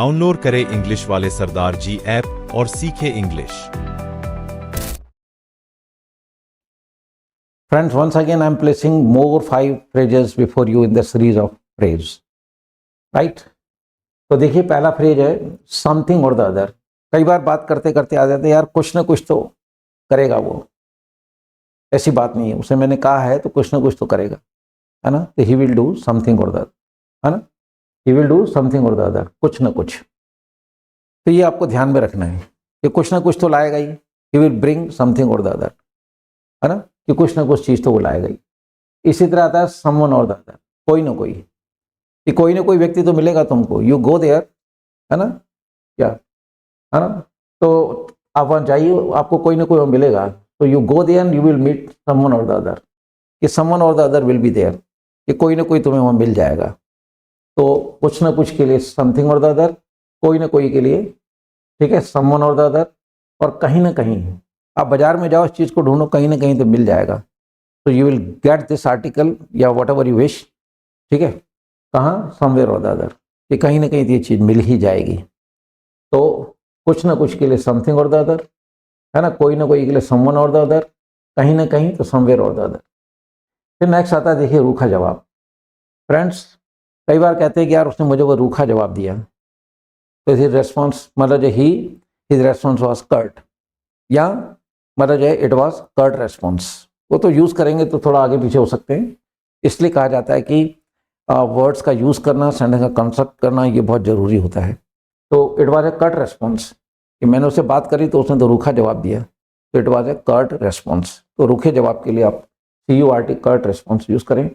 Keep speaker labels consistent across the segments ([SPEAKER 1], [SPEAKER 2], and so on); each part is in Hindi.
[SPEAKER 1] डाउनलोड करें इंग्लिश वाले सरदार जी ऐप और सीखें English.
[SPEAKER 2] Friends, once again I am placing more 5 phrases before you in the series of phrase. Right? तो देखिए पहला फ्रेज है समथिंग और द अदर। कई बार बात करते करते आ जाते हैं यार कुछ ना कुछ तो करेगा वो, ऐसी बात नहीं है, उसे मैंने कहा है तो कुछ ना कुछ तो करेगा, है ना। तो ही विल डू समथिंग और द अदर, है ना। ही विल डू समथिंग और द अदर, कुछ ना कुछ। तो ये आपको ध्यान में रखना है कि कुछ ना कुछ तो लाएगा ही विल ब्रिंग समथिंग और द अदर, है ना, कि कुछ ना कुछ चीज़ तो वो लाएगा ही। इसी तरह आता है समवन और द अदर, कोई ना कोई, कि कोई ना कोई व्यक्ति तो मिलेगा तुमको, यू गो देयर, है ना, क्या, है ना। तो आप वहाँ जाइए, आपको कोई ना कोई वहाँ मिलेगा, तो you go there and you will meet someone or the other, कि someone or the other will be there, कि कोई ना कोई तुम्हें वहाँ मिल जाएगा। तो कुछ ना कुछ के लिए समथिंग और द अदर, कोई ना कोई के लिए, ठीक है, समवन और द अदर। और कहीं ना कहीं आप बाजार में जाओ, इस चीज़ को ढूंढो, कहीं ना कहीं तो मिल जाएगा। तो you will get this article या वट एवर यू विश, ठीक है, कहाँ, समवेयर और द अदर, कि कहीं ना कहीं तो ये चीज़ मिल ही जाएगी। तो कुछ ना कुछ के लिए समथिंग और द अदर, है ना, कोई ना कोई के लिए समवन और द अदर, कहीं ना कहीं तो समवेयर और द अदर। फिर नेक्स्ट आता है देखिए रूखा जवाब। फ्रेंड्स, कई बार कहते हैं कि यार उसने मुझे वो रूखा जवाब दिया, तो हिज रेस्पॉन्स, मतलब जो हिज रेस्पॉन्स वॉज कर्ट, या मतलब जो है इट वॉज कर्ट रेस्पॉन्स। वो तो यूज़ करेंगे तो थोड़ा आगे पीछे हो सकते हैं, इसलिए कहा जाता है कि वर्ड्स का यूज़ करना, सेंटेंस का कंस्ट्रक्ट करना, ये बहुत ज़रूरी होता है। तो it was a curt response, कि मैंने उससे बात करी तो उसने तो रूखा जवाब दिया, तो it was a curt response. तो रूखे जवाब के लिए आप CURT, कर्ट रेस्पॉन्स यूज़ करें।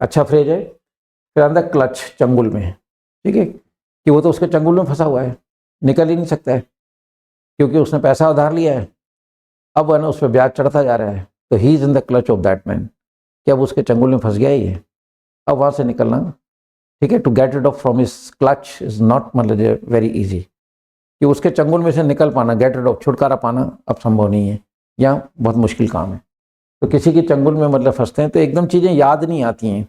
[SPEAKER 2] अच्छा फ्रेज है। फिर अंदर क्लच, चंगुल में, ठीक है, कि वो तो उसके चंगुल में फंसा हुआ है, निकल ही नहीं सकता है, क्योंकि उसने पैसा उधार लिया है, अब वह ना उस पर ब्याज चढ़ता जा रहा है। तो he is in the clutch of that man, कि अब उसके चंगुल में फंस गया ही है, अब वहाँ से निकलना, ठीक है, to get it off from his clutch is not मतलब वेरी इजी, कि उसके चंगुल में से निकल पाना, गेट इट ऑफ, छुटकारा पाना अब संभव नहीं है, या बहुत मुश्किल काम है। तो किसी की चंगुल में मतलब फंसते हैं तो एकदम चीज़ें याद नहीं आती हैं।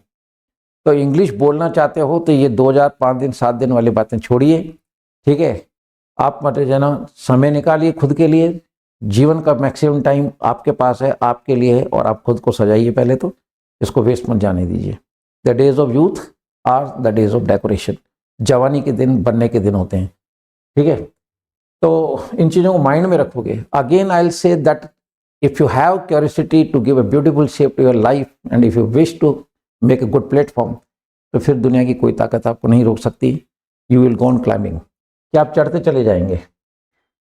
[SPEAKER 2] तो इंग्लिश बोलना चाहते हो तो ये 2000 5 दिन 7 दिन वाली बातें छोड़िए, ठीक है। आप मतलब जो ना समय निकालिए खुद के लिए, जीवन का मैक्सिमम टाइम आपके पास है, आपके लिए है, और आप खुद को सजाइए पहले तो, इसको वेस्ट मत जाने दीजिए। The days of youth are the days of decoration, जवानी के दिन बनने के दिन होते हैं, ठीक है। तो इन चीज़ों को माइंड में रखोगे। Again I will say that if you have curiosity to give a beautiful shape to your life and if you wish to make a good platform, तो फिर दुनिया की कोई ताकत आपको नहीं रोक सकती। You will go on climbing, कि आप चढ़ते चले जाएंगे।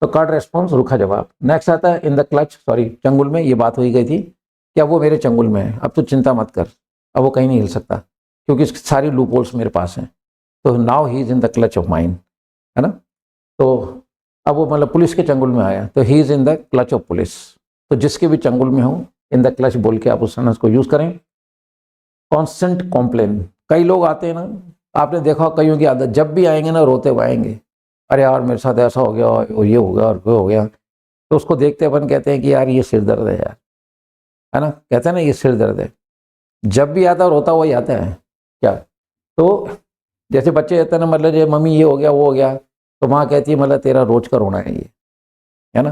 [SPEAKER 2] तो कर्ट रेस्पॉन्स, रूखा जवाब। नेक्स्ट आता है इन द क्लच, सॉरी चंगुल में, ये बात हो ही गई थी, क्या वो मेरे चंगुल में है, अब तो चिंता मत कर, अब वो कहीं नहीं हिल सकता, क्योंकि इसकी सारी लूप होल्स मेरे पास हैं। तो now he is in the clutch of mind, है ना। तो अब वो मतलब पुलिस के चंगुल में आया, तो he is in the clutch of police. तो जिसके भी चंगुल में हो, इन द क्लच बोल के आप उस सेंटेंस को यूज़ करें। कॉन्स्टेंट कॉम्प्लेन, कई लोग आते हैं ना, आपने देखा कईयों की आदत, जब भी आएंगे ना रोते हुए आएंगे, अरे यार मेरे साथ ऐसा हो गया और ये हो गया और वो हो गया। तो उसको देखते अपन कहते हैं कि यार ये सिर दर्द है यार, है ना, कहते हैं ना ये सिर दर्द है। जब भी आता रोता हुआ ही आता है क्या। तो जैसे बच्चे कहते हैं ना, मतलब ये मम्मी ये हो गया वो हो गया, तो माँ कहती है मतलब तेरा रोज का रोना है ये, है ना,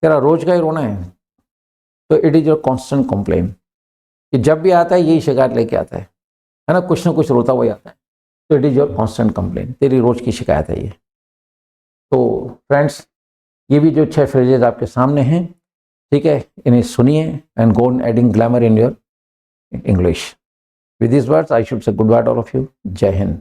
[SPEAKER 2] तेरा रोज का ही रोना है। तो it is your constant complain, कि जब भी आता है यही शिकायत लेके आता है ना, कुछ ना कुछ रोता हुआ ही आता है। तो it is your constant complain, तेरी रोज की शिकायत है ये। तो फ्रेंड्स, ये भी जो 6 फ्रेजेज आपके सामने हैं, ठीक है, इन्हें सुनिए and go on adding glamour in your English. With this words I should say good bye all of you. जय हिंद।